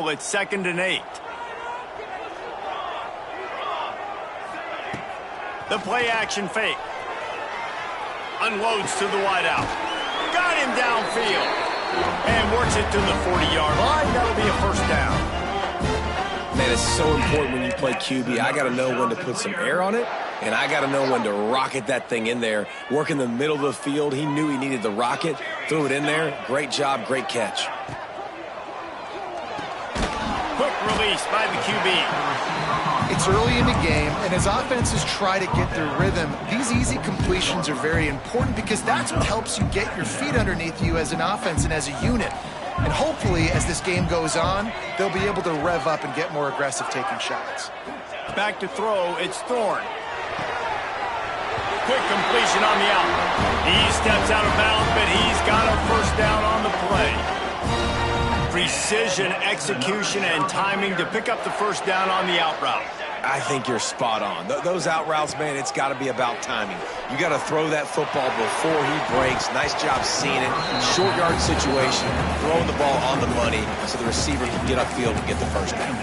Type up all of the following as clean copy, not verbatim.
scramble at 2nd and 8. The play action fake. Unloads to the wideout. Got him downfield. And works it to the 40-yard line. That'll be a first down. Man, it's so important when you play QB. I got to know when to put some air on it, and I got to know when to rocket that thing in there. Work in the middle of the field. He knew he needed the rocket. Threw it in there. Great job, great catch. Quick release by the QB. It's early in the game, and as offenses try to get their rhythm, these easy completions are very important because that's what helps you get your feet underneath you as an offense and as a unit. And hopefully, as this game goes on, they'll be able to rev up and get more aggressive taking shots. Back to throw, it's Thorne. Quick completion on the out. He steps out of bounds, but he's got a first down on the play. Precision, execution, and timing to pick up the first down on the out route. I think you're spot on. Those out routes, man, it's got to be about timing. You got to throw that football before he breaks. Nice job seeing it. Short yard situation, throwing the ball on the money so the receiver can get upfield and get the first down.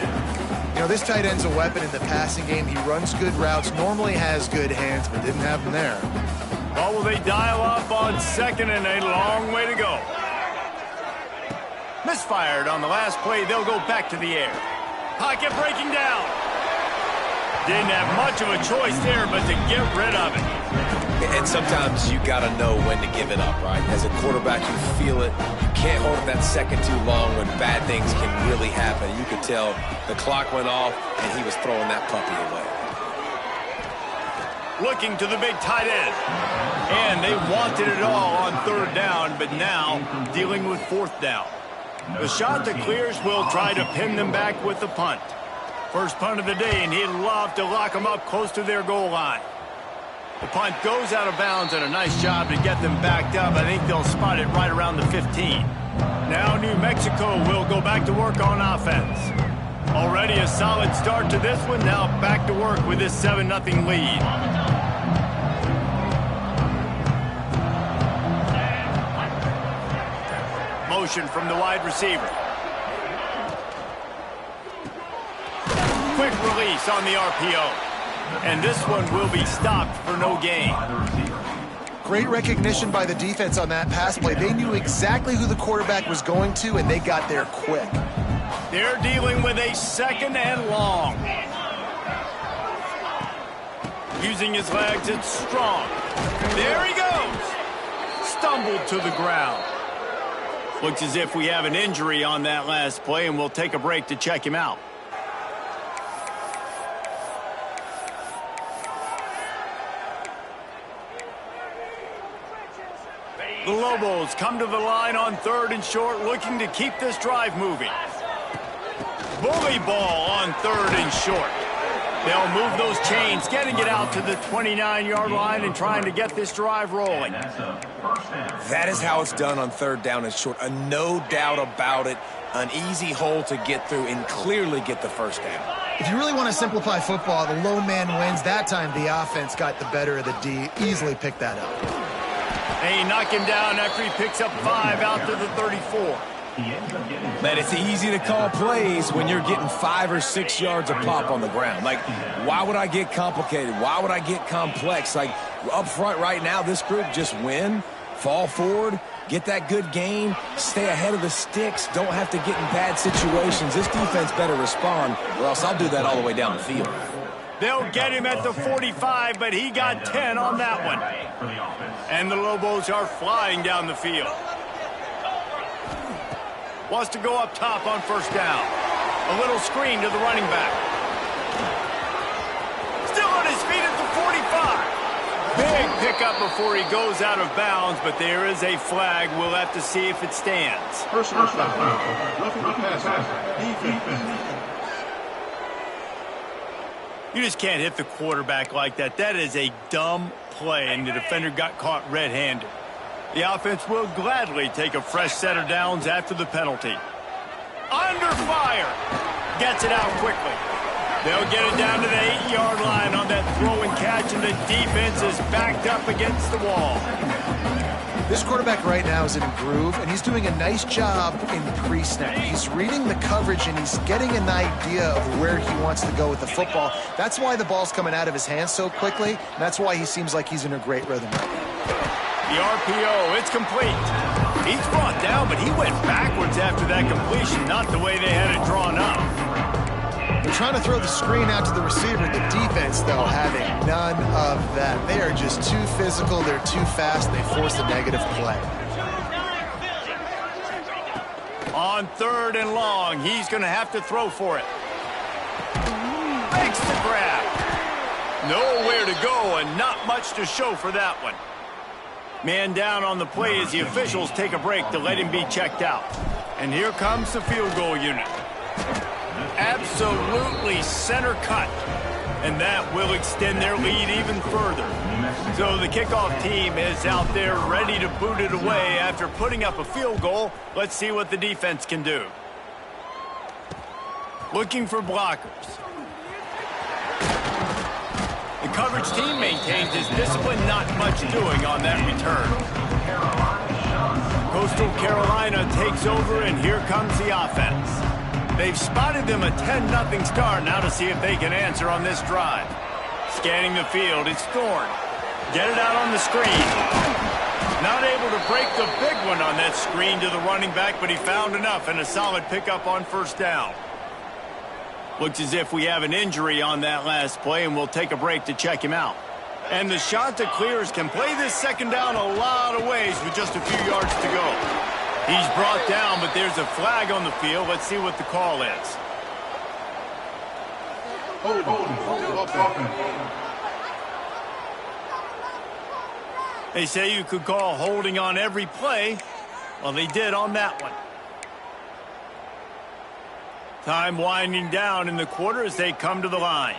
You know, this tight end's a weapon in the passing game. He runs good routes, normally has good hands, but didn't have them there. Well, will they dial up on 2nd and a long way to go? Misfired on the last play. They'll go back to the air. Pocket breaking down. Didn't have much of a choice there, but to get rid of it. And sometimes you got to know when to give it up, right? As a quarterback, you feel it. You can't hold it that second too long when bad things can really happen. You could tell the clock went off, and he was throwing that puppy away. Looking to the big tight end. And they wanted it all on 3rd down, but now dealing with 4th down. The shot that clears will try to pin them back with the punt. First punt of the day, and he'd love to lock them up close to their goal line. The punt goes out of bounds, and a nice job to get them backed up. I think they'll spot it right around the 15. Now New Mexico will go back to work on offense. Already a solid start to this one. Now back to work with this 7-0 lead. Motion from the wide receiver. Quick release on the RPO. And this one will be stopped for no gain. Great recognition by the defense on that pass play. They knew exactly who the quarterback was going to, and they got there quick. They're dealing with a 2nd and long. Using his legs, it's strong. There he goes. Stumbled to the ground. Looks as if we have an injury on that last play, and we'll take a break to check him out. The Lobos come to the line on 3rd and short, looking to keep this drive moving. Bully ball on 3rd and short. They'll move those chains, getting it out to the 29-yard line and trying to get this drive rolling. That is how it's done on 3rd down and short. No doubt about it. An easy hole to get through and clearly get the first down. If you really want to simplify football, the low man wins. That time the offense got the better of the D. Easily picked that up. They knock him down after he picks up 5 out to the 34. Man, it's easy to call plays when you're getting 5 or 6 yards a pop on the ground. Like, why would I get complicated? Why would I get complex? Like, up front right now, this group just win, fall forward, get that good gain, stay ahead of the sticks, don't have to get in bad situations. This defense better respond, or else I'll do that all the way down the field. They'll get him at the 45, but he got 10 on that one. And the Lobos are flying down the field. Wants to go up top on 1st down. A little screen to the running back. Still on his feet at the 45. Big pickup before he goes out of bounds, but there is a flag. We'll have to see if it stands. First down. Roughing the passer. Defense. You just can't hit the quarterback like that. That is a dumb play, and the defender got caught red-handed. The offense will gladly take a fresh set of downs after the penalty. Under fire. Gets it out quickly. They'll get it down to the 8-yard line on that throw and catch, and the defense is backed up against the wall. This quarterback right now is in a groove, and he's doing a nice job in pre-snap. He's reading the coverage, and he's getting an idea of where he wants to go with the football. That's why the ball's coming out of his hands so quickly, and that's why he seems like he's in a great rhythm right now. The RPO, it's complete. He's brought down, but he went backwards after that completion, not the way they had it drawn up. They're trying to throw the screen out to the receiver. The defense, though, having none of that. They are just too physical. They're too fast. And they force a negative play. On 3rd and long, he's going to have to throw for it. Makes the grab. Nowhere to go and not much to show for that one. Man down on the play as the officials take a break to let him be checked out. And here comes the field goal unit. Absolutely center cut. And that will extend their lead even further. So the kickoff team is out there ready to boot it away after putting up a field goal. Let's see what the defense can do. Looking for blockers. The coverage team maintains his discipline, not much doing on that return. Coastal Carolina takes over, and here comes the offense. They've spotted them a 10-0 start. Now to see if they can answer on this drive. Scanning the field, it's Thorne. Get it out on the screen. Not able to break the big one on that screen to the running back, but he found enough and a solid pickup on 1st down. Looks as if we have an injury on that last play, and we'll take a break to check him out. And the shot to clears can play this 2nd down a lot of ways with just a few yards to go. He's brought down, but there's a flag on the field. Let's see what the call is. They say you could call holding on every play. Well, they did on that one. Time winding down in the quarter as they come to the line.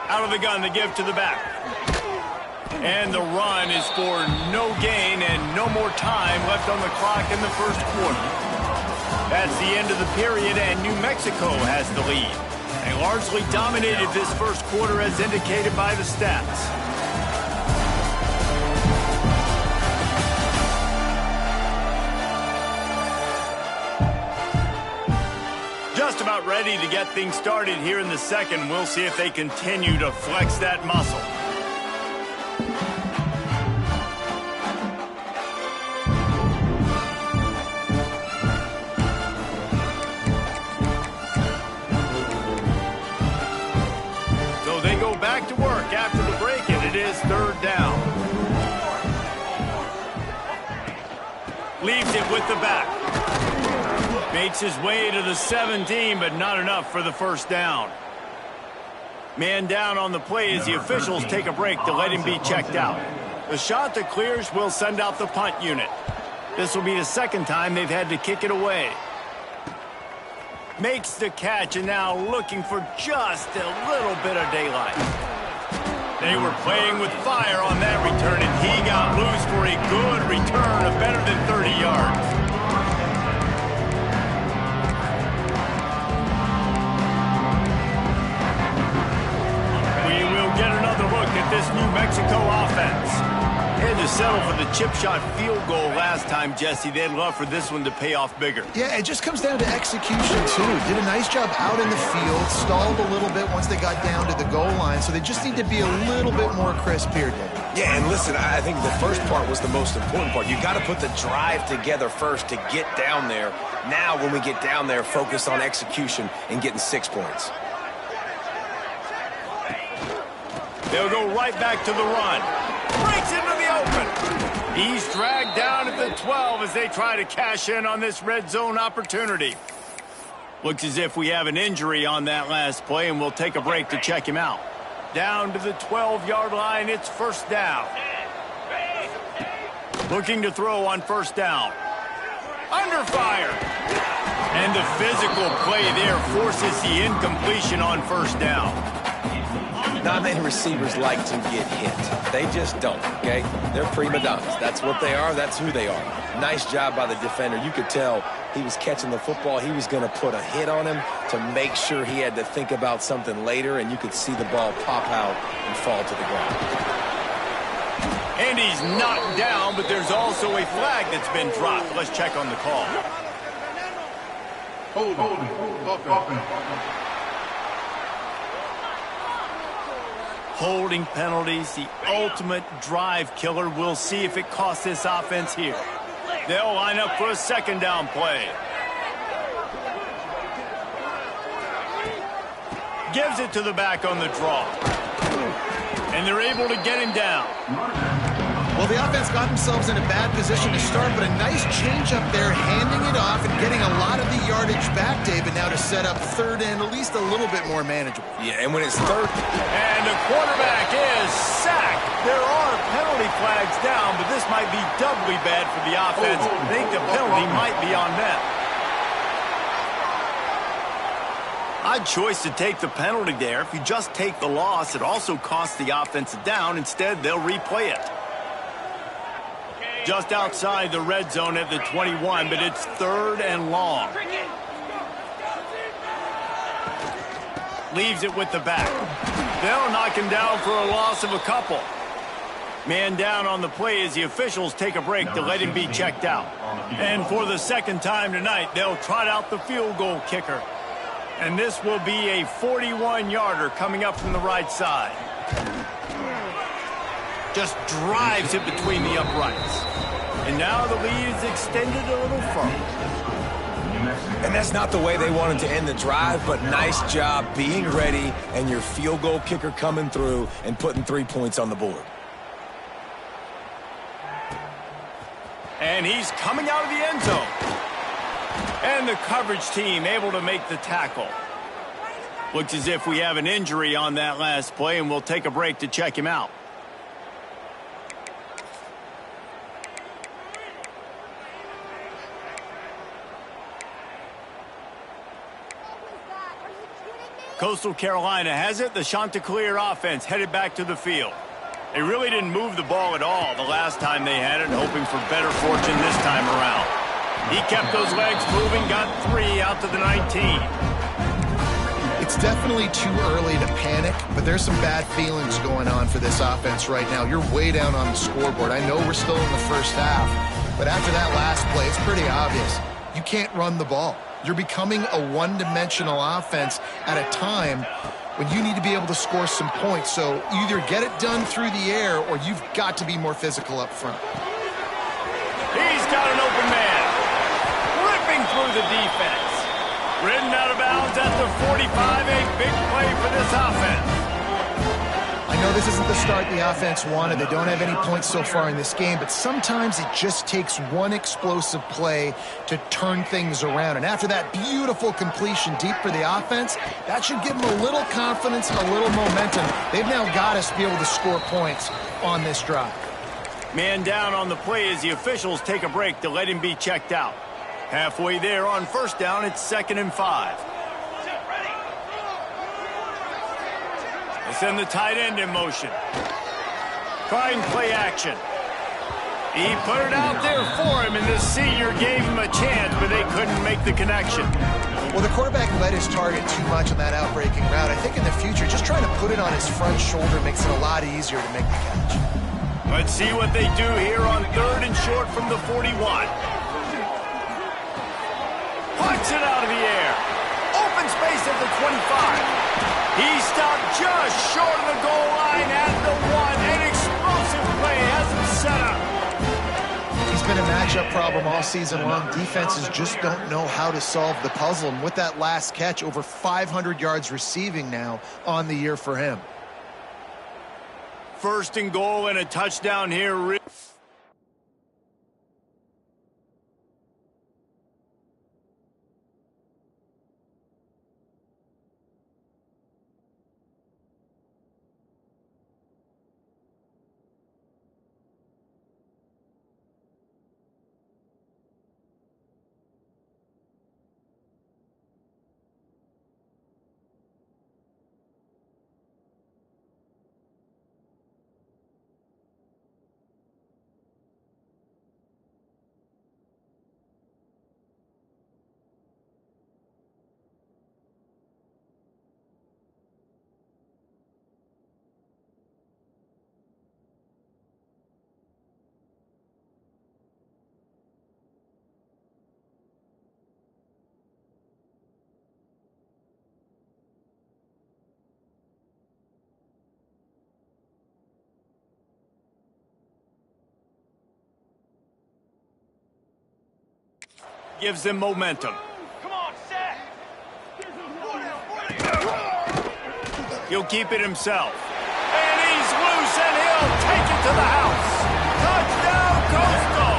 Out of the gun, they give to the back. And the run is for no gain and no more time left on the clock in the 1st quarter. That's the end of the period, and New Mexico has the lead. They largely dominated this 1st quarter as indicated by the stats. Just about ready to get things started here in the 2nd. We'll see if they continue to flex that muscle. So they go back to work after the break, and it is 3rd down. Leaves it with the back. Makes his way to the 17, but not enough for the 1st down. Man down on the play as the officials take a break to let him be checked out. The shot that clears will send out the punt unit. This will be the 2nd time they've had to kick it away. Makes the catch, and now looking for just a little bit of daylight. They were playing with fire on that return, and he got loose for a good return of better than 30 yards. This New Mexico offense. They had to settle for the chip shot field goal last time, Jesse. They'd love for this one to pay off bigger. Yeah, it just comes down to execution, too. Did a nice job out in the field, stalled a little bit once they got down to the goal line, so they just need to be a little bit more crisp here, David. Yeah, and listen, I think the first part was the most important part. You got to put the drive together first to get down there. Now, when we get down there, focus on execution and getting 6 points. They'll go right back to the run. Breaks into the open. He's dragged down at the 12 as they try to cash in on this red zone opportunity. Looks as if we have an injury on that last play, and we'll take a break to check him out. Down to the 12-yard line, it's 1st down. Looking to throw on 1st down. Under fire. And the physical play there forces the incompletion on 1st down. Not many receivers like to get hit. They just don't, okay? They're prima donnas. That's what they are. That's who they are. Nice job by the defender. You could tell he was catching the football. He was going to put a hit on him to make sure he had to think about something later, and you could see the ball pop out and fall to the ground. And he's knocked down, but there's also a flag that's been dropped. Let's check on the call. Holding. Offense. Holding penalties, the ultimate drive killer. We'll see if it costs this offense here. They'll line up for a second down play. Gives it to the back on the draw. And they're able to get him down. Well, the offense got themselves in a bad position to start, but a nice change up there, handing it off and getting a lot of the yardage back, David, now to set up third and at least a little bit more manageable. Yeah, and when it's third. And the quarterback is sacked. There are penalty flags down, but this might be doubly bad for the offense. I think the penalty might be on them. Odd choice to take the penalty there. If you just take the loss, it also costs the offense a down. Instead, they'll replay it. Just outside the red zone at the 21, but it's third and long. Leaves it with the back. They'll knock him down for a loss of a couple. Man down on the play as the officials take a break to let him be checked out. And for the second time tonight, they'll trot out the field goal kicker. And this will be a 41-yarder coming up from the right side. Just drives it between the uprights. And now the lead is extended a little further. And that's not the way they wanted to end the drive, but nice job being ready and your field goal kicker coming through and putting 3 points on the board. And he's coming out of the end zone. And the coverage team able to make the tackle. Looks as if we have an injury on that last play, and we'll take a break to check him out. Coastal Carolina has it. The Chanticleer offense headed back to the field. They really didn't move the ball at all the last time they had it, hoping for better fortune this time around. He kept those legs moving, got 3 out to the 19. It's definitely too early to panic, but there's some bad feelings going on for this offense right now. You're way down on the scoreboard. I know we're still in the first half, but after that last play, it's pretty obvious. You can't run the ball. You're becoming a one-dimensional offense at a time when you need to be able to score some points. So either get it done through the air or you've got to be more physical up front. He's got an open man. Ripping through the defense. Ridden out of bounds at the 45. A big play for this offense. I know this isn't the start the offense wanted. They don't have any points so far in this game, but sometimes it just takes one explosive play to turn things around. And after that beautiful completion deep for the offense, that should give them a little confidence and a little momentum. They've now got us to be able to score points on this drive. Man down on the play as the officials take a break to let him be checked out. Halfway there on first down, it's 2nd and 5. They send the tight end in motion. Trying play action. He put it out there for him, and the senior gave him a chance, but they couldn't make the connection. Well, the quarterback let his target too much on that outbreaking route. I think in the future, just trying to put it on his front shoulder makes it a lot easier to make the catch. Let's see what they do here on 3rd and short from the 41. Puts it out of the air. Open space at the 25. He stopped just short of the goal line at the 1. An explosive play has him set up. He's been a matchup problem all season long. Defenses just don't know how to solve the puzzle. And with that last catch, over 500 yards receiving now on the year for him. 1st and goal and a touchdown here. Gives them momentum. He'll keep it himself. And he's loose, and he'll take it to the house. Touchdown, Coastal!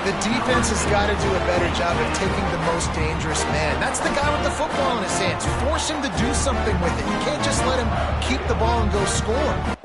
The defense has got to do a better job of taking the most dangerous man. That's the guy with the football in his hands. Force him to do something with it. You can't just let him keep the ball and go score.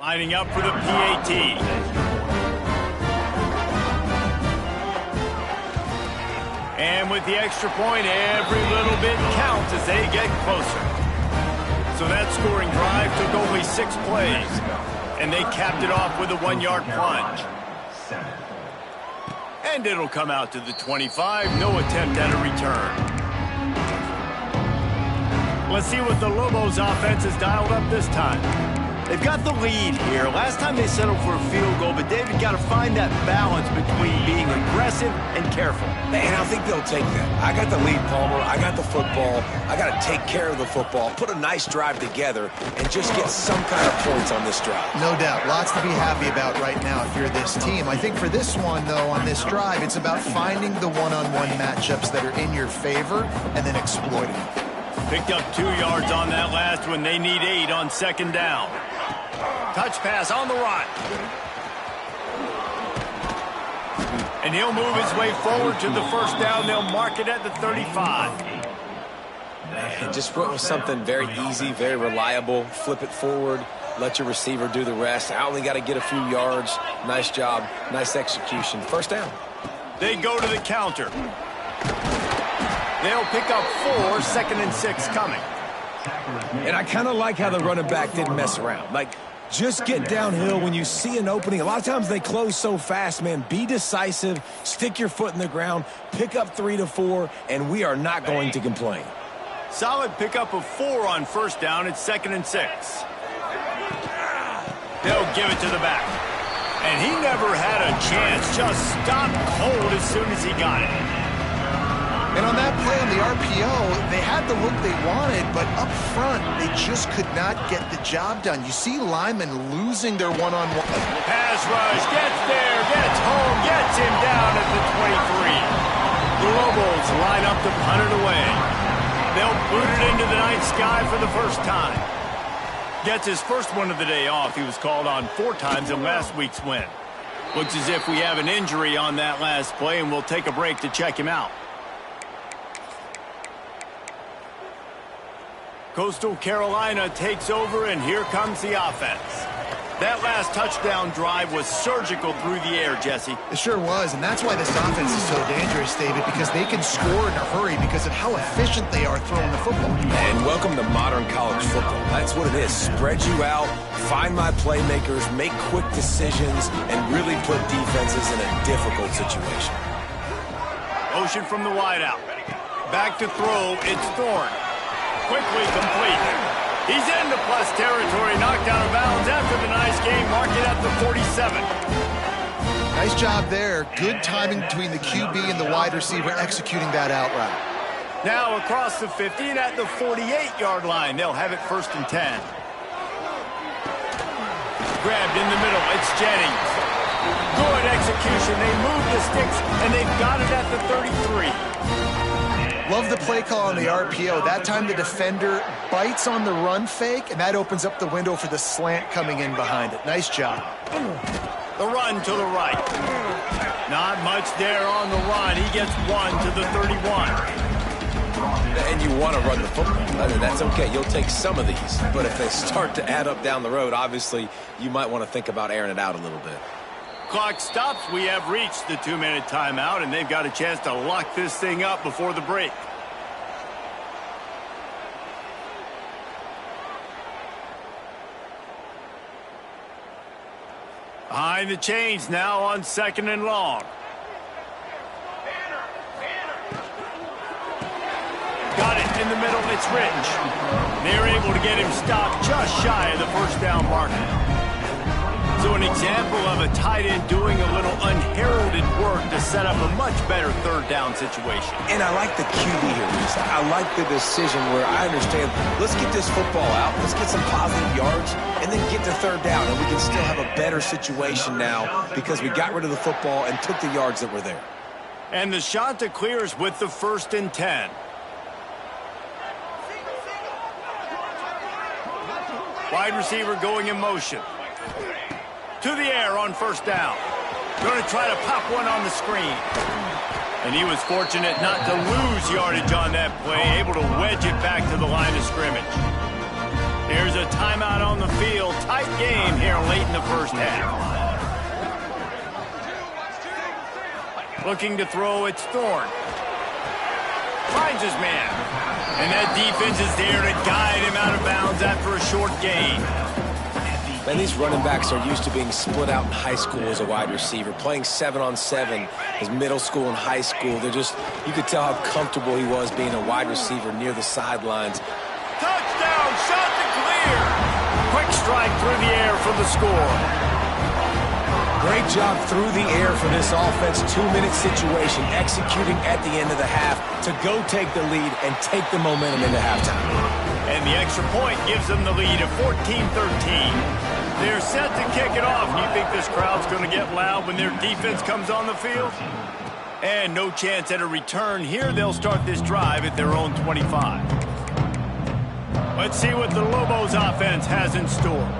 Lining up for the PAT. And with the extra point, every little bit counts as they get closer. So that scoring drive took only 6 plays, and they capped it off with a 1-yard plunge. And it'll come out to the 25, no attempt at a return. Let's see what the Lobos offense has dialed up this time. They've got the lead here. Last time they settled for a field goal, but David got to find that balance between being aggressive and careful. And I think they'll take that. I got the lead, Palmer. I got the football. I got to take care of the football, put a nice drive together, and just get some kind of points on this drive. No doubt. Lots to be happy about right now if you're this team. I think for this one, though, on this drive, it's about finding the one-on-one matchups that are in your favor and then exploiting them. Picked up 2 yards on that last one. They need 8 on 2nd down. Touch pass on the run. And he'll move his way forward to the 1st down. They'll mark it at the 35. And just went with something very easy, very reliable. Flip it forward. Let your receiver do the rest. I only got to get a few yards. Nice job. Nice execution. 1st down. They go to the counter. They'll pick up 4, 2nd and 6 coming. And I kind of like how the running back didn't mess around. Like, just get downhill when you see an opening. A lot of times they close so fast, man. Be decisive, stick your foot in the ground, pick up 3 to 4, and we are not going to complain. Solid pickup of 4 on 1st down. It's 2nd and 6. They'll give it to the back. And he never had a chance. Just stopped cold as soon as he got it. And on that play on the RPO, they had the look they wanted, but up front, they just could not get the job done. You see Lyman losing their one-on-one. Pass rush, gets there, gets home, gets him down at the 23. The Lobos line up to punt it away. They'll boot it into the night sky for the 1st time. Gets his first one of the day off. He was called on 4 times in last week's win. Looks as if we have an injury on that last play, and we'll take a break to check him out. Coastal Carolina takes over, and here comes the offense. That last touchdown drive was surgical through the air, Jesse. It sure was, and that's why this offense is so dangerous, David, because they can score in a hurry because of how efficient they are throwing the football. And welcome to modern college football. That's what it is. Spread you out, find my playmakers, make quick decisions, and really put defenses in a difficult situation. Motion from the wideout. Back to throw, it's Thorne. Quickly complete. He's into plus territory, knocked out of bounds after the nice game, marked it at the 47. Now Nice job there. Good timing between the QB and the wide receiver executing that out route. Now across the 50 and at the 48-yard line. They'll have it 1st and 10. Grabbed in the middle. It's Jennings. Good execution. They move the sticks, and they've got it at the 33. Love the play call on the RPO. That time the defender bites on the run fake, and that opens up the window for the slant coming in behind it. Nice job. The run to the right. Not much there on the run. He gets 1 to the 31. And you want to run the football. I mean, that's okay. You'll take some of these. But if they start to add up down the road, obviously, you might want to think about airing it out a little bit. Clock stops. We have reached the 2-minute timeout, and they've got a chance to lock this thing up before the break. Behind the chains now on 2nd and long. Got it in the middle. It's Rich. They're able to get him stopped just shy of the 1st down marker. So an example of a tight end doing a little unheralded work to set up a much better 3rd down situation. And I like the QB here, Reese. I like the decision where I understand, let's get this football out, let's get some positive yards, and then get to 3rd down, and we can still have a better situation now because we got rid of the football and took the yards that were there. And the shot to clears with the 1st and 10. Wide receiver going in motion. To the air on 1st down. Going to try to pop one on the screen. And he was fortunate not to lose yardage on that play, able to wedge it back to the line of scrimmage. Here's a timeout on the field. Tight game here late in the 1st half. Looking to throw, it's Thorne. Finds his man. And that defense is there to guide him out of bounds after a short gain. Man, these running backs are used to being split out in high school as a wide receiver, playing 7-on-7 as middle school and high school. They're just, you could tell how comfortable he was being a wide receiver near the sidelines. Touchdown, shot to clear. Quick strike through the air for the score. Great job through the air for this offense. 2-minute situation, executing at the end of the half to go take the lead and take the momentum into halftime. And the extra point gives them the lead of 14-13. They're set to kick it off. You think this crowd's going to get loud when their defense comes on the field? And no chance at a return here. They'll start this drive at their own 25. Let's see what the Lobos offense has in store.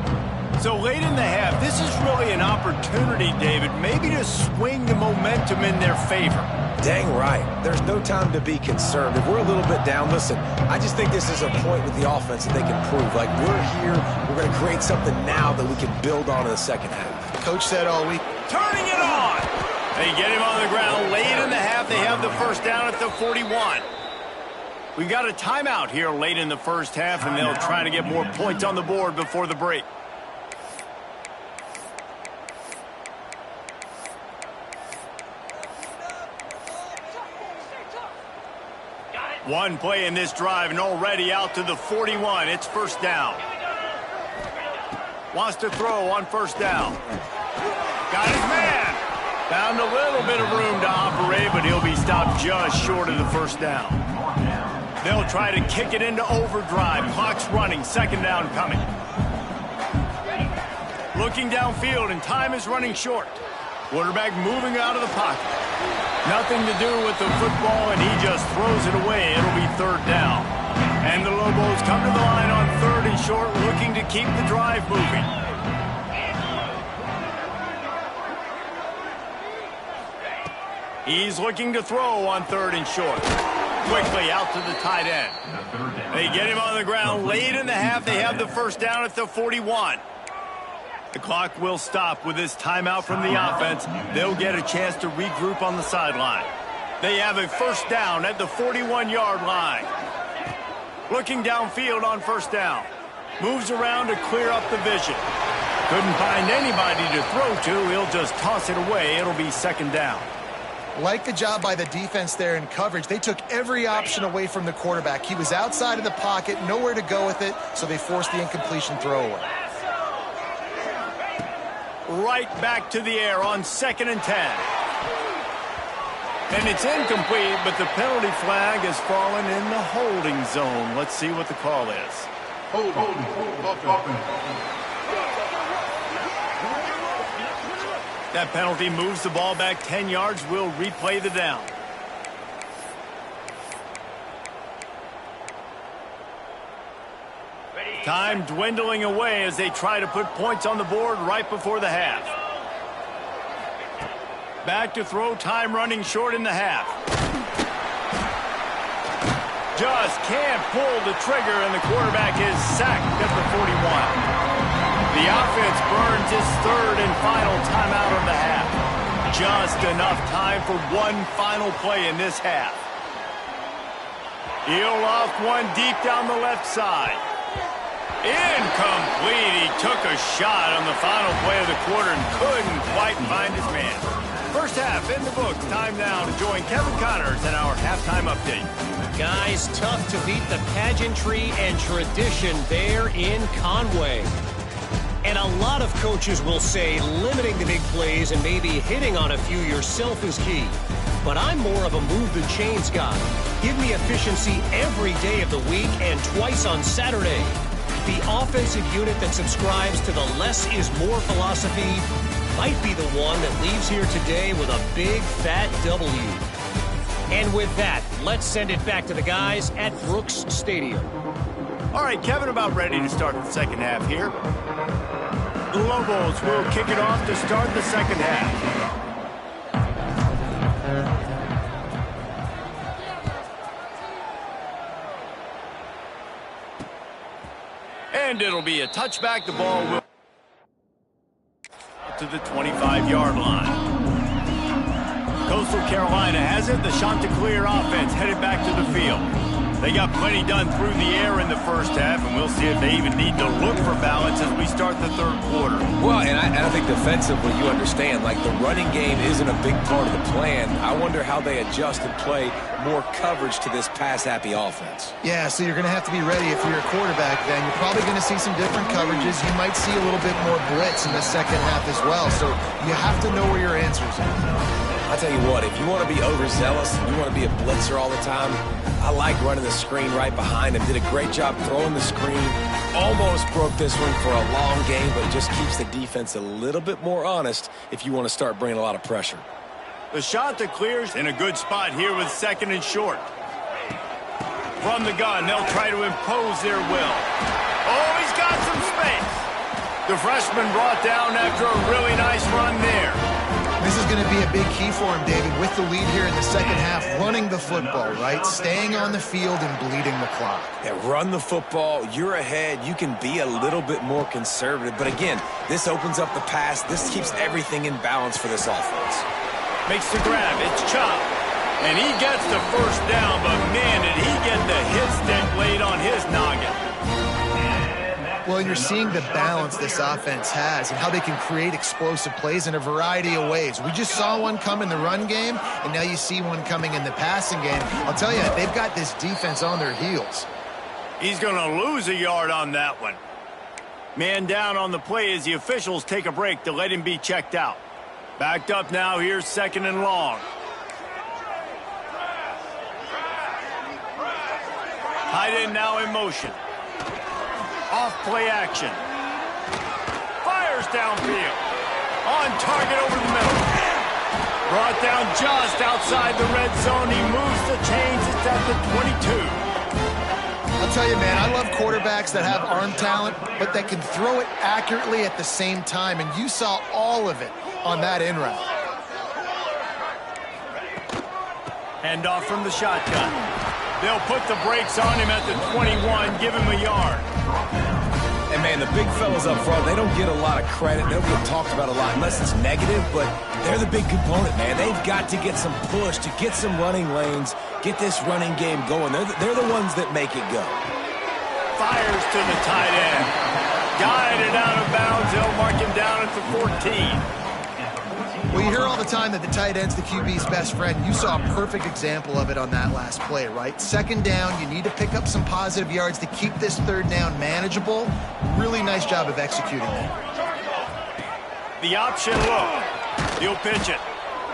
So late in the half, this is really an opportunity, David, maybe to swing the momentum in their favor. Dang right. There's no time to be concerned. If we're a little bit down, listen, I just think this is a point with the offense that they can prove. Like, we're here, we're going to create something now that we can build on in the 2nd half. Coach said all week. Turning it on. They get him on the ground late in the half. They have the 1st down at the 41. We've got a timeout here late in the 1st half, and they'll try to get more points on the board before the break. One play in this drive and already out to the 41. It's 1st down. Wants to throw on 1st down. Got his man. Found a little bit of room to operate, but he'll be stopped just short of the 1st down. They'll try to kick it into overdrive. Clock's running. 2nd down coming. Looking downfield, and time is running short. Quarterback moving out of the pocket. Nothing to do with the football, and he just throws it away. It'll be 3rd down. And the Lobos come to the line on 3rd and short, looking to keep the drive moving. He's looking to throw on 3rd and short. Quickly out to the tight end. They get him on the ground late in the half. They have the 1st down at the 41. The clock will stop with this timeout from the offense. They'll get a chance to regroup on the sideline. They have a 1st down at the 41-yard line. Looking downfield on 1st down. Moves around to clear up the vision. Couldn't find anybody to throw to. He'll just toss it away. It'll be 2nd down. Like the job by the defense there in coverage. They took every option away from the quarterback. He was outside of the pocket, nowhere to go with it, so they forced the incompletion throwaway. right back to the air on 2nd and 10. And it's incomplete, but the penalty flag has fallen in the holding zone. Let's see what the call is. Holding. That penalty moves the ball back 10 yards. We'll replay the down. Time dwindling away as they try to put points on the board right before the half. Back to throw, time running short in the half. Just can't pull the trigger, and the quarterback is sacked at the 41. The offense burns its 3rd and final timeout of the half. Just enough time for one final play in this half. He'll off one deep down the left side. Incomplete. He took a shot on the final play of the quarter and couldn't quite find his man. First half in the books. Time now to join Kevin Connors in our halftime update. Guys, tough to beat the pageantry and tradition there in Conway. And a lot of coaches will say limiting the big plays and maybe hitting on a few yourself is key. But I'm more of a move the chains guy. Give me efficiency every day of the week and twice on Saturday. The offensive unit that subscribes to the less is more philosophy might be the one that leaves here today with a big fat W. And with that, let's send it back to the guys at Brooks Stadium. All right, Kevin, about ready to start the second half here. The Lobos will kick it off to start the second half. And it'll be a touchback. The ball will to the 25-yard line. Coastal Carolina has it. The Chanticleer offense headed back to the field. They got plenty done through the air in the first half, and we'll see if they even need to look for balance as we start the third quarter. Well, and I think defensively, you understand, like the running game isn't a big part of the plan. I wonder how they adjust and play more coverage to this pass-happy offense. Yeah, so you're going to have to be ready if you're a quarterback then. You're probably going to see some different coverages. You might see a little bit more blitz in the second half as well, so you have to know where your answers are. I'll tell you what, if you want to be overzealous and you want to be a blitzer all the time, I like running the screen right behind him. Did a great job throwing the screen. Almost broke this one for a long game, but it just keeps the defense a little bit more honest if you want to start bringing a lot of pressure. The Chanticleers in a good spot here with 2nd and short. From the gun, they'll try to impose their will. Oh, he's got some space. The freshman brought down after a really nice run there. This is going to be a big key for him, David, with the lead here in the second half, running the football, right? Staying on the field and bleeding the clock. Yeah, run the football. You're ahead. You can be a little bit more conservative. But again, this opens up the pass. This keeps everything in balance for this offense. Makes the grab. It's Chop. And he gets the first down, but man, did he get the hit stick laid on his noggin. Well, and you're seeing the balance this offense has and how they can create explosive plays in a variety of ways. We just saw one come in the run game, and now you see one coming in the passing game. I'll tell you, they've got this defense on their heels. He's going to lose a yard on that one. Man down on the play as the officials take a break to let him be checked out. Backed up now, here's 2nd and long. Tight end now in motion. Off play action. Fires downfield. On target over the middle. Brought down just outside the red zone. He moves the chains. It's at the 22. I'll tell you, man, I love quarterbacks that have arm talent, but that can throw it accurately at the same time, and you saw all of it on that in route. Hand off from the shotgun. They'll put the brakes on him at the 21, give him a yard. And, man, the big fellas up front, they don't get a lot of credit. They don't get talked about a lot unless it's negative, but they're the big component, man. They've got to get some push, to get some running lanes, get this running game going. They're the ones that make it go. Fires to the tight end. Guided out of bounds. They'll mark him down at the 14. Well, you hear all the time that the tight end's the QB's best friend. You saw a perfect example of it on that last play, right? 2nd down, you need to pick up some positive yards to keep this 3rd down manageable. Really nice job of executing that. the option look. He'll pitch it.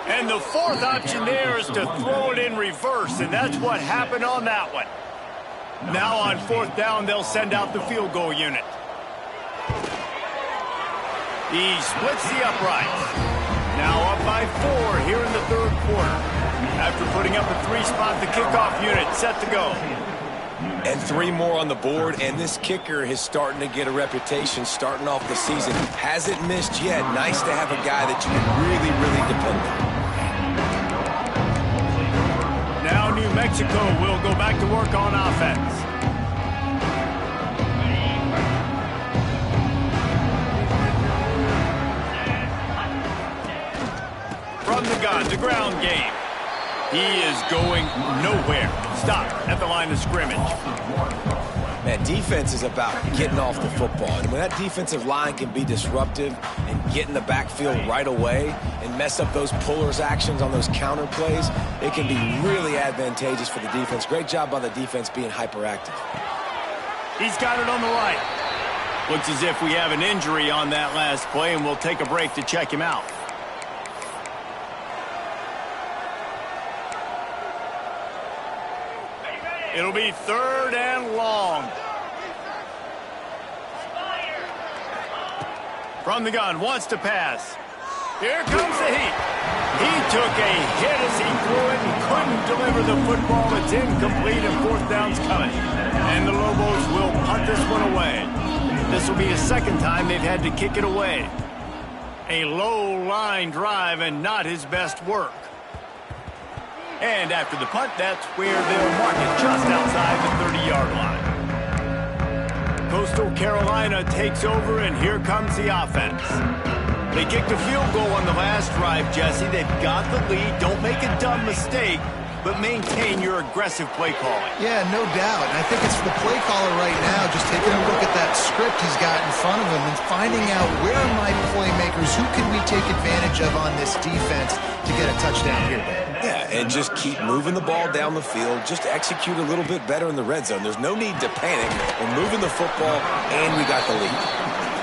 And the fourth option there is to throw it in reverse, and that's what happened on that one. Now on fourth down, they'll send out the field goal unit. He splits the uprights. Now up by 4 here in the third quarter. After putting up a 3-spot, the kickoff unit set to go. And 3 more on the board, and this kicker is starting to get a reputation starting off the season. Hasn't missed yet. Nice to have a guy that you can really, really depend on. Now New Mexico will go back to work on offense. From the gun, the ground game. He is going nowhere. Stop at the line of scrimmage. Man, defense is about getting off the football. And when that defensive line can be disruptive and get in the backfield right away and mess up those pullers actions on those counter plays, it can be really advantageous for the defense. Great job by the defense being hyperactive. He's got it on the right. Looks as if we have an injury on that last play, and we'll take a break to check him out. It'll be 3rd and long. From the gun, wants to pass. Here comes the heat. He took a hit as he threw it and couldn't deliver the football. It's incomplete and 4th down's coming. And the Lobos will punt this one away. This will be a 2nd time they've had to kick it away. A low line drive and not his best work. And after the punt, that's where they'll mark it just outside the 30-yard line. Coastal Carolina takes over, and here comes the offense. They kicked a field goal on the last drive, Jesse. They've got the lead. Don't make a dumb mistake, but maintain your aggressive play calling. Yeah, no doubt. And I think it's the play caller right now just taking a look at that script he's got in front of him and finding out where are my playmakers, who can we take advantage of on this defense to get a touchdown here, Ben. Yeah, and just keep moving the ball down the field. Just execute a little bit better in the red zone. There's no need to panic. We're moving the football, and we got the lead.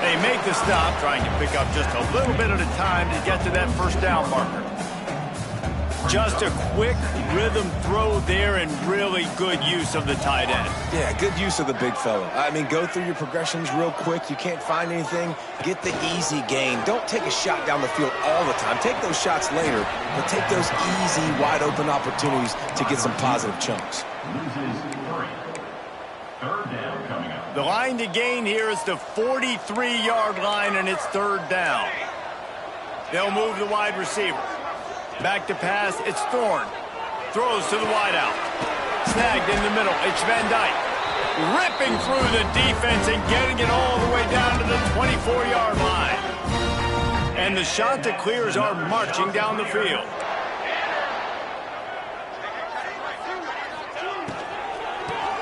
They make the stop, trying to pick up just a little bit at a time to get to that 1st down marker. Just a quick rhythm throw there and really good use of the tight end. Yeah, good use of the big fella. I mean, go through your progressions real quick. You can't find anything. Get the easy gain. Don't take a shot down the field all the time. Take those shots later, but take those easy, wide-open opportunities to get some positive chunks. The line to gain here is the 43-yard line, and it's 3rd down. They'll move the wide receiver. Back to pass, it's Thorne. Throws to the wideout. Snagged in the middle, it's Van Dyke. Ripping through the defense and getting it all the way down to the 24-yard line. And the shot that clears are marching down the field.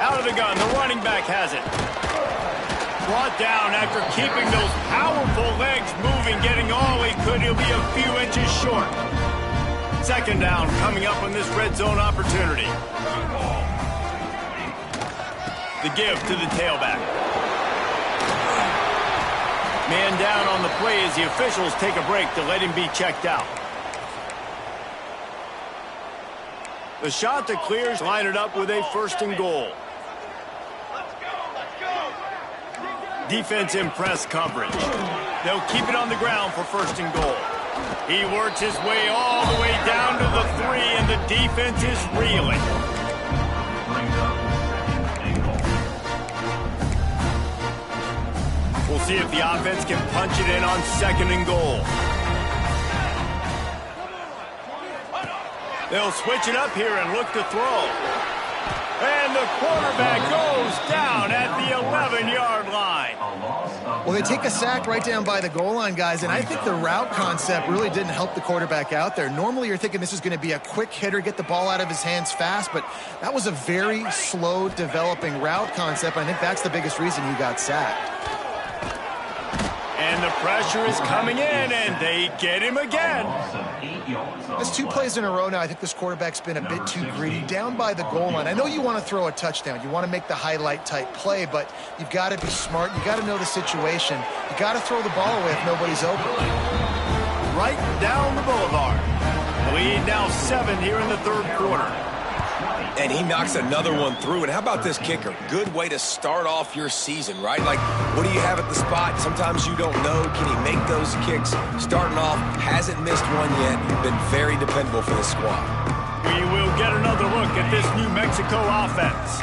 Out of the gun, the running back has it. Brought down after keeping those powerful legs moving, getting all he could. He'll be a few inches short. 2nd down coming up on this red zone opportunity. The give to the tailback. Man down on the play as the officials take a break to let him be checked out. The shot that clears line it up with a 1st and goal. Defense in press coverage. They'll keep it on the ground for 1st and goal. He works his way all the way down to the 3, and the defense is reeling. We'll see if the offense can punch it in on 2nd and goal. They'll switch it up here and look to throw. And the quarterback goes down at the 11-yard line. Well, they take a sack right down by the goal line, guys, and I think the route concept really didn't help the quarterback out there. Normally, you're thinking this is going to be a quick hitter, get the ball out of his hands fast, but that was a very slow developing route concept. I think that's the biggest reason he got sacked. And the pressure is coming in, and they get him again. That's 2 plays in a row now. I think this quarterback's been a bit too greedy. Down by the goal line. I know you want to throw a touchdown. You want to make the highlight-type play, but you've got to be smart. You've got to know the situation. You've got to throw the ball away if nobody's open. right down the boulevard. Lead now 7 here in the third quarter. And he knocks another one through. And how about this kicker? Good way to start off your season, right? Like, what do you have at the spot? Sometimes you don't know. Can he make those kicks? Starting off, hasn't missed one yet. Been very dependable for this squad. We will get another look at this New Mexico offense.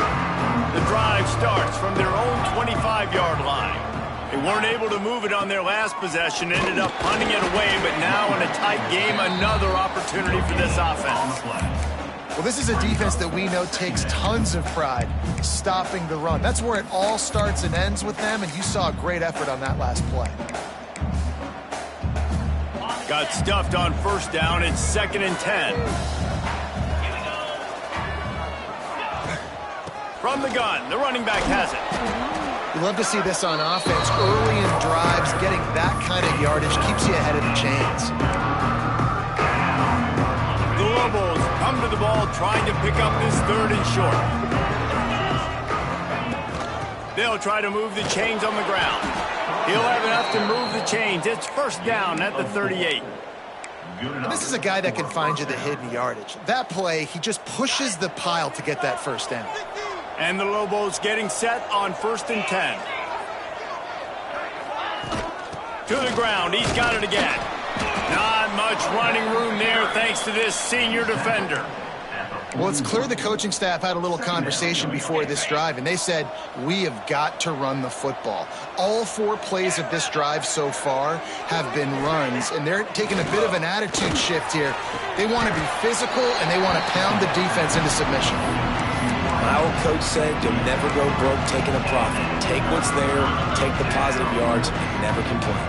The drive starts from their own 25-yard line. They weren't able to move it on their last possession, ended up punting it away, but now in a tight game, another opportunity for this offense. Well, this is a defense that we know takes tons of pride stopping the run. That's where it all starts and ends with them, and you saw a great effort on that last play. Got stuffed on first down. It's 2nd and 10. From the gun, the running back has it. You love to see this on offense. Early in drives, getting that kind of yardage keeps you ahead of the chains. The Lobos come to the ball trying to pick up this 3rd and short. They'll try to move the chains on the ground. He'll have enough to move the chains. It's first down at the 38. And this is a guy that can find you the hidden yardage. That play, he just pushes the pile to get that first down. And the Lobos getting set on 1st and 10. To the ground. He's got it again. Not much running room there thanks to this senior defender. Well, it's clear the coaching staff had a little conversation before this drive, and they said, we have got to run the football. All 4 plays of this drive so far have been runs, and they're taking a bit of an attitude shift here. They want to be physical, and they want to pound the defense into submission. My old coach said, you'll never go broke taking a profit. Take what's there, take the positive yards, and never complain.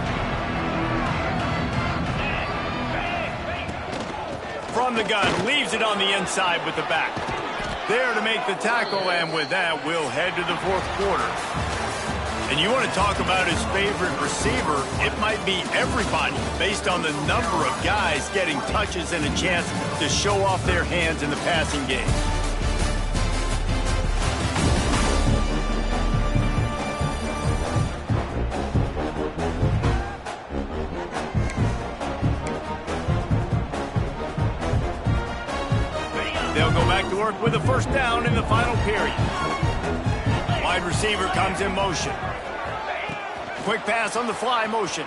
From the gun, leaves it on the inside with the back. There to make the tackle, and with that, we'll head to the 4th quarter. And you want to talk about his favorite receiver, it might be everybody, based on the number of guys getting touches and a chance to show off their hands in the passing game. They'll go back to work with a first down in the final period. Wide receiver comes in motion. Quick pass on the fly motion.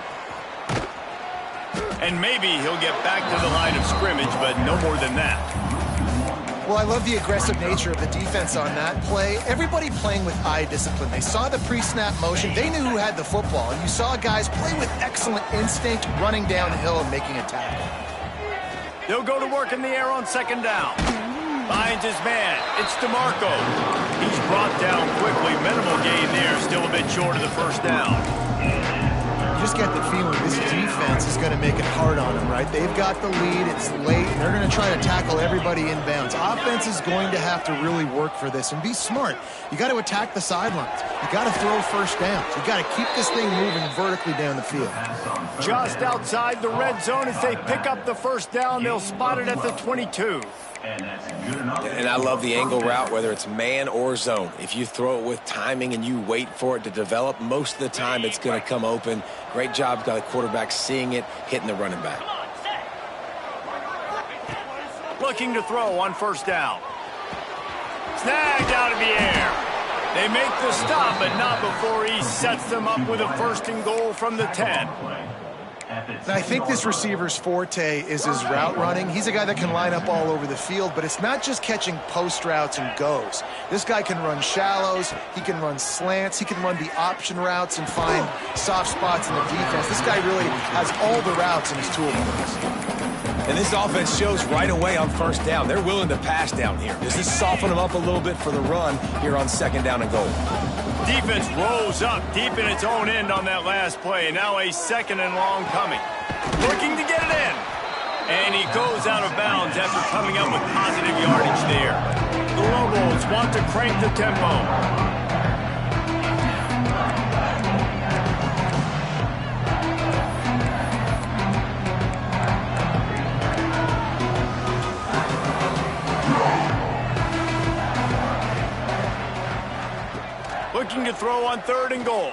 And maybe he'll get back to the line of scrimmage, but no more than that. Well, I love the aggressive nature of the defense on that play. Everybody playing with eye discipline. They saw the pre-snap motion. They knew who had the football. And you saw guys play with excellent instinct, running downhill and making a tackle. They'll go to work in the air on 2nd down. Finds his man. It's DeMarco. He's brought down quickly. Minimal gain there. Still a bit short of the first down. You just get the feeling this defense is going to make it hard on them, right? They've got the lead. It's late, and they're going to try to tackle everybody inbounds. Offense is going to have to really work for this and be smart. You got to attack the sidelines. You got to throw first downs. You got to keep this thing moving vertically down the field. Just outside the red zone as they pick up the first down. They'll spot it at the 22. And I love the angle route, whether it's man or zone. If you throw it with timing and you wait for it to develop, most of the time it's going to come open. Great job by the quarterback seeing it, hitting the running back. Looking to throw on first down. Snagged out of the air. They make the stop, but not before he sets them up with a 1st and goal from the 10. And I think this receiver's forte is his route running. He's a guy that can line up all over the field, but it's not just catching post routes and goes. This guy can run shallows, he can run slants, he can run the option routes and find soft spots in the defense. This guy really has all the routes in his toolbox. And this offense shows right away on first down. They're willing to pass down here. Does this soften them up a little bit for the run here on 2nd down and goal? Defense rolls up deep in its own end on that last play. Now a 2nd and long coming. Looking to get it in. And he goes out of bounds after coming up with positive yardage there. The Lobos want to crank the tempo. Looking to throw on 3rd and goal.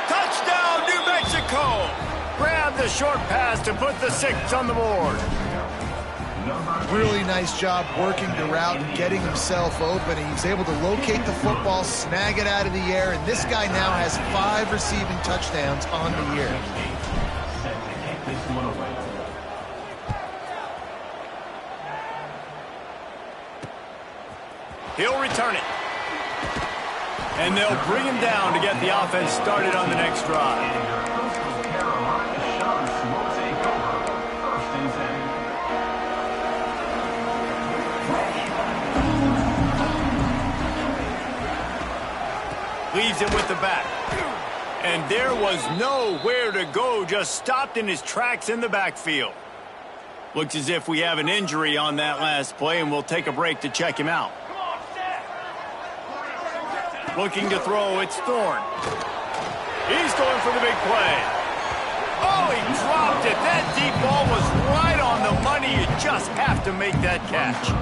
Touchdown, New Mexico! Grab the short pass to put the 6 on the board. Really nice job working the route and getting himself open. He's able to locate the football, snag it out of the air, and this guy now has 5 receiving touchdowns on the year. He'll return it. And they'll bring him down to get the offense started on the next drive. Leaves it with the back. And there was nowhere to go, just stopped in his tracks in the backfield. Looks as if we have an injury on that last play, and we'll take a break to check him out. Looking to throw, it's Thorne. He's going for the big play. Oh, he dropped it. That deep ball was right on the money. You just have to make that catch.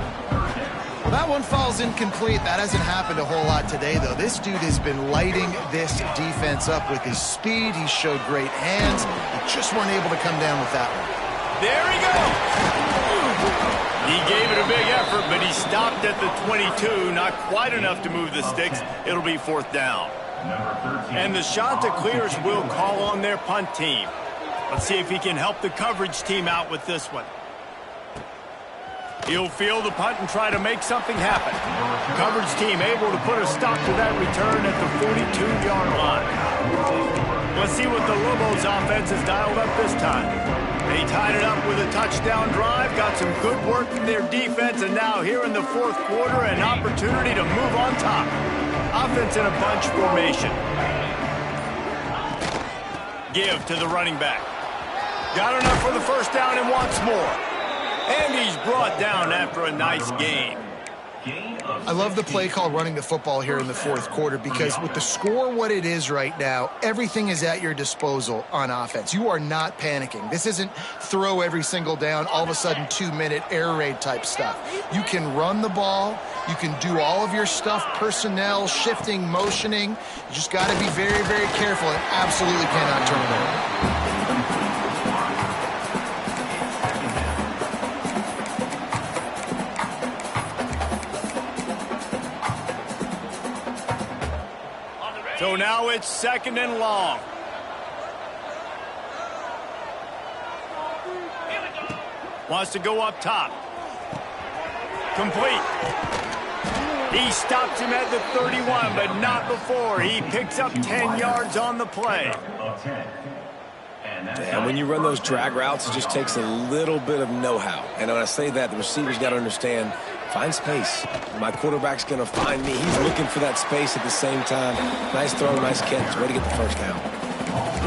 Well, that one falls incomplete. That hasn't happened a whole lot today, though. This dude has been lighting this defense up with his speed. He showed great hands. They just weren't able to come down with that one. There he goes. He gave it a big effort, but he stopped at the 22. Not quite enough to move the sticks. It'll be 4th down. And the Shanta Clears will call on their punt team. Let's see if he can help the coverage team out with this one. He'll field the punt and try to make something happen. Coverage team able to put a stop to that return at the 42-yard line. Let's see what the Lobos offense has dialed up this time. They tied it up with a touchdown drive, got some good work from their defense, and now here in the 4th quarter, an opportunity to move on top. Offense in a bunch formation. Give to the running back. Got enough for the first down and wants more. And he's brought down after a nice gain. I love the play call running the football here in the 4th quarter because with the score what it is right now, everything is at your disposal on offense. You are not panicking. This isn't throw every single down, all of a sudden 2-minute air raid type stuff. You can run the ball. You can do all of your stuff, personnel, shifting, motioning. You just got to be very, very careful and absolutely cannot turn it over. So now it's 2nd and long. Wants to go up top. Complete. He stops him at the 31, but not before. He picks up 10 yards on the play. And when you run those drag routes, it just takes a little bit of know-how. And when I say that, the receiver's got to understand, find space. My quarterback's going to find me. He's looking for that space at the same time. Nice throw, nice catch. Way to get the first down.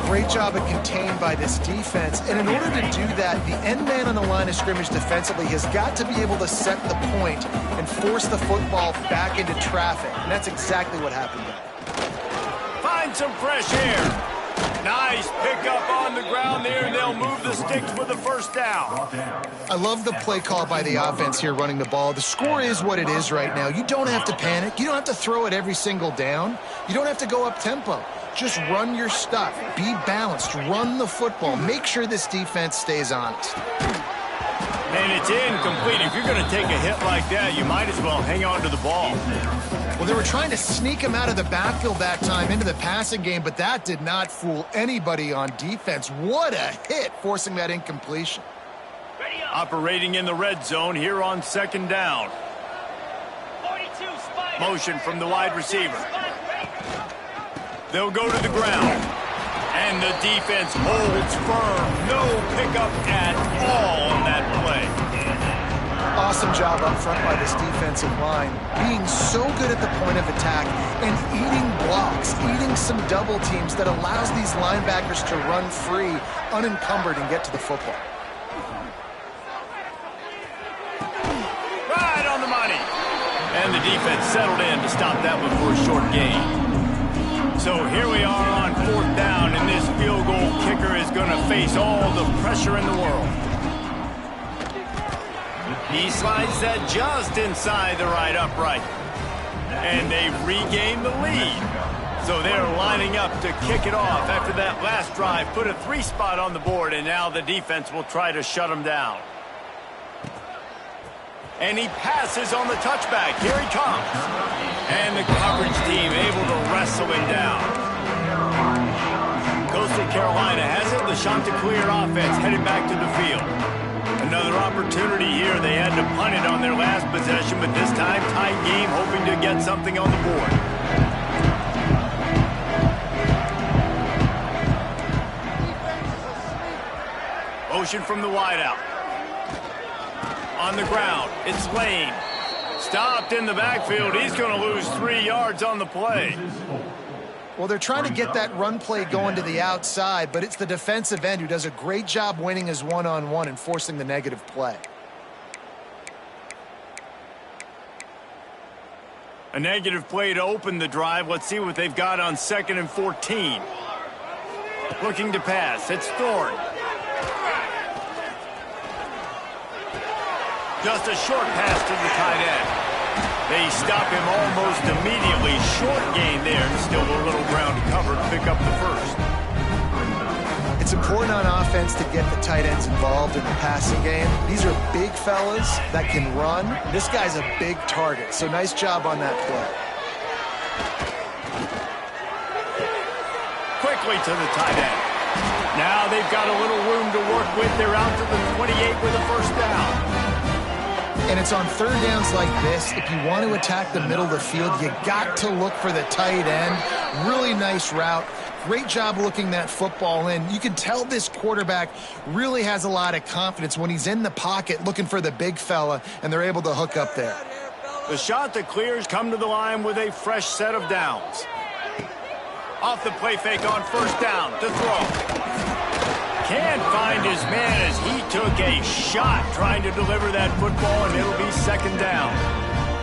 Great job of contained by this defense. And in order to do that, the end man on the line of scrimmage defensively has got to be able to set the point and force the football back into traffic. And that's exactly what happened there. Find some fresh air. Nice pickup on the ground there, and they'll move the sticks with the first down. I love the play call by the offense here running the ball. The score is what it is right now. You don't have to panic. You don't have to throw it every single down. You don't have to go up tempo. Just run your stuff. Be balanced. Run the football. Make sure this defense stays honest. And it's incomplete. If you're going to take a hit like that, you might as well hang on to the ball. Well, they were trying to sneak him out of the backfield that time into the passing game, but that did not fool anybody on defense. What a hit, forcing that incompletion. Operating in the red zone here on 2nd down. Motion from the wide receiver. They'll go to the ground. And the defense holds firm. No pickup at all on that play. Awesome job up front by this defensive line. Being so good at the point of attack and eating blocks, eating some double teams that allows these linebackers to run free, unencumbered, and get to the football. Right on the money. And the defense settled in to stop that one for a short gain. So here we are on 4th down, and this field goal kicker is going to face all the pressure in the world. He slides that just inside the right upright. And they've regained the lead. So they're lining up to kick it off after that last drive. Put a 3 spot on the board, and now the defense will try to shut them down. And he passes on the touchback. Here he comes. And the coverage team able to wrestle him down. Coastal Carolina has it. The Chanticleer offense headed back to the field. Another opportunity here. They had to punt it on their last possession, but this time tight game, hoping to get something on the board. Motion from the wideout. On the ground, it's Lane. Stopped in the backfield. He's going to lose 3 yards on the play. Well, they're trying to get that run play going to the outside, but it's the defensive end who does a great job winning his one-on-one and forcing the negative play. A negative play to open the drive. Let's see what they've got on 2nd and 14. Looking to pass. It's Thorne. Just a short pass to the tight end. They stop him almost immediately. Short gain there, and still a little ground to cover to pick up the first. It's important on offense to get the tight ends involved in the passing game. These are big fellas that can run. This guy's a big target, so nice job on that play. Quickly to the tight end. Now they've got a little room to work with. They're out to the 28 with a first down. And it's on third downs like this. If you want to attack the middle of the field, you got to look for the tight end. Really nice route. Great job looking that football in. You can tell this quarterback really has a lot of confidence when he's in the pocket looking for the big fella, and they're able to hook up there. The Chanticleers come to the line with a fresh set of downs. Off the play fake on first down to throw. Can't find his man as he took a shot trying to deliver that football, and it'll be second down.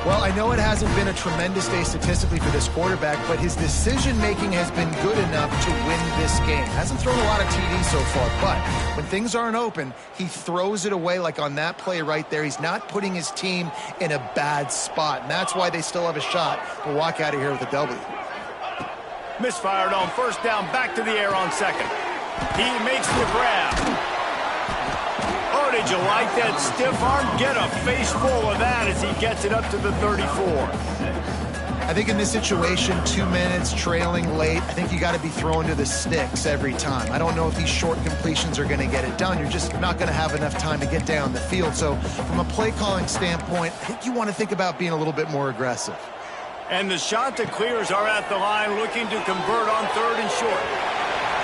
Well, I know it hasn't been a tremendous day statistically for this quarterback, but his decision-making has been good enough to win this game. Hasn't thrown a lot of TDs so far, but when things aren't open, he throws it away like on that play right there. He's not putting his team in a bad spot, and that's why they still have a shot to walk out of here with a W. Misfired on first down, back to the air on second. He makes the grab. Oh, did you like that stiff arm? Get a face full of that as he gets it up to the 34. I think in this situation, 2 minutes, trailing late, I think you got to be throwing to the sticks every time. I don't know if these short completions are going to get it done. You're just not going to have enough time to get down the field. So from a play calling standpoint, I think you want to think about being a little bit more aggressive. And the Chanticleers are at the line looking to convert on third and short.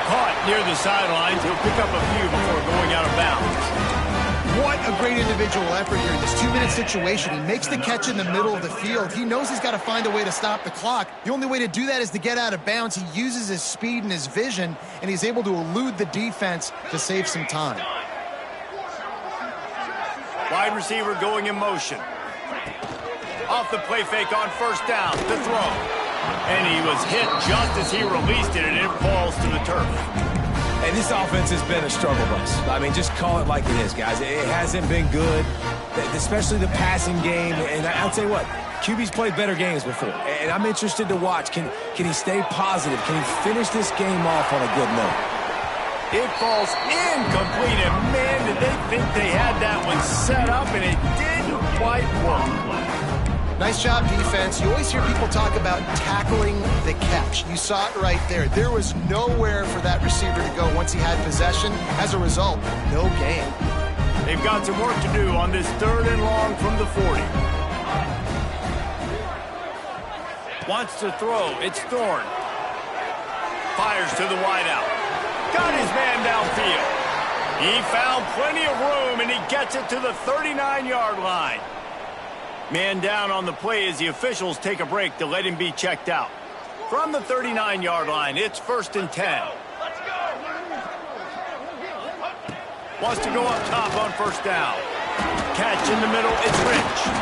Caught near the sidelines. He'll pick up a few before going out of bounds. What a great individual effort here in this 2-minute situation. He makes the catch in the middle of the field. He knows he's got to find a way to stop the clock. The only way to do that is to get out of bounds. He uses his speed and his vision, and he's able to elude the defense to save some time. Wide receiver going in motion. Off the play fake on first down to throw. And he was hit just as he released it, and it falls to the turf. And this offense has been a struggle bus. I mean, just call it like it is, guys. It hasn't been good, especially the passing game. And I'll tell you what, QB's played better games before. And I'm interested to watch. Can he stay positive? Can he finish this game off on a good note? It falls incomplete, and man, did they think they had that one set up, and it didn't quite work. Nice job, defense. You always hear people talk about tackling the catch. You saw it right there. There was nowhere for that receiver to go once he had possession. As a result, no gain. They've got some work to do on this third and long from the 40. Wants to throw. It's Thorne. Fires to the wideout. Got his man downfield. He found plenty of room, and he gets it to the 39-yard line. Man down on the play as the officials take a break to let him be checked out. From the 39-yard line, it's 1st and 10. Wants to go up top on first down. Catch in the middle, it's Rich.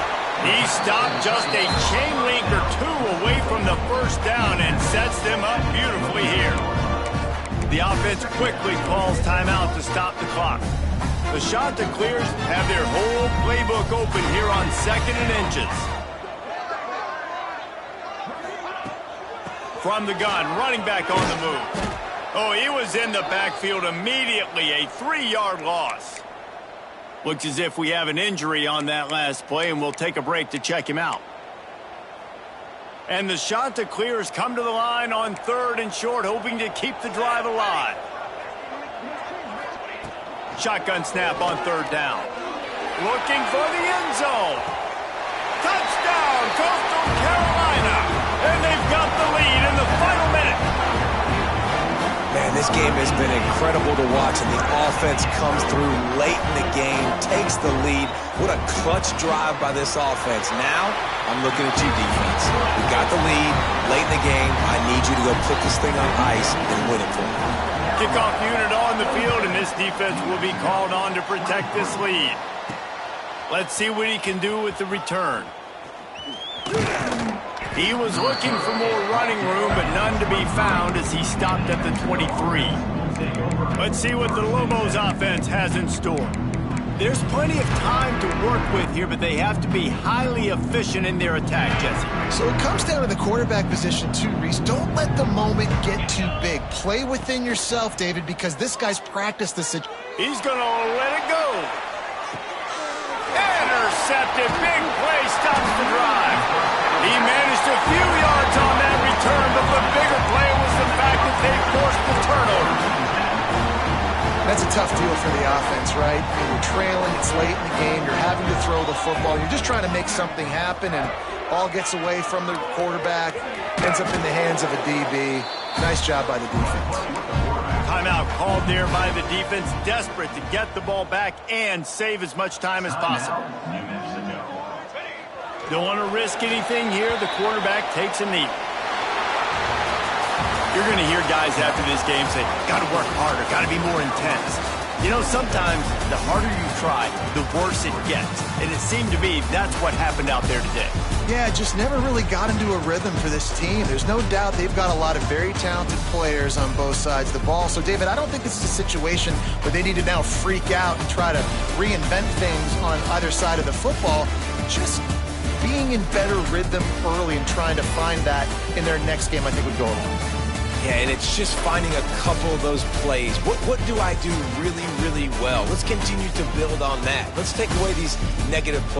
He stopped just a chain link or two away from the first down and sets them up beautifully here. The offense quickly calls timeout to stop the clock. The Chanticleers have their whole playbook open here on 2nd and inches. from the gun, running back on the move. Oh, he was in the backfield immediately, a 3-yard loss. Looks as if we have an injury on that last play, and we'll take a break to check him out. And the shot to clear has come to the line on 3rd and short, hoping to keep the drive alive. Shotgun snap on 3rd down. Looking for the end zone. Touchdown, Coastal Carolina. And they've got the lead in the final minute. Man, this game has been incredible to watch, and the offense comes through late in the game, takes the lead. What a clutch drive by this offense. Now, I'm looking at you, defense. We got the lead late in the game. I need you to go put this thing on ice and win it for me. Kickoff unit on the field, and this defense will be called on to protect this lead. Let's see what he can do with the return. He was looking for more running room, but none to be found as he stopped at the 23. Let's see what the Lobos offense has in store. There's plenty of time to work with here, but they have to be highly efficient in their attack, Jesse. So it comes down to the quarterback position too, Reese. Don't let the moment get too big. Play within yourself, David, because this guy's practiced the situation. He's going to let it go. Intercepted. Big play stops the drive. He managed a few yards on that return, but the bigger play was the fact that they forced the turnover. That's a tough deal for the offense, right? I mean, you're trailing, it's late in the game, you're having to throw the football, you're just trying to make something happen, and ball gets away from the quarterback, ends up in the hands of a DB. Nice job by the defense. Timeout called there by the defense, desperate to get the ball back and save as much time as possible. Don't want to risk anything here. The quarterback takes a knee. You're going to hear guys after this game say, got to work harder, got to be more intense. You know, sometimes the harder you try, the worse it gets. And it seemed to me that's what happened out there today. Yeah, just never really got into a rhythm for this team. There's no doubt they've got a lot of very talented players on both sides of the ball. So, David, I don't think this is a situation where they need to now freak out and try to reinvent things on either side of the football. Just being in better rhythm early and trying to find that in their next game, I think, would go a long way. Yeah, and it's just finding a couple of those plays. What do I do really, really well? Let's continue to build on that. Let's take away these negative plays.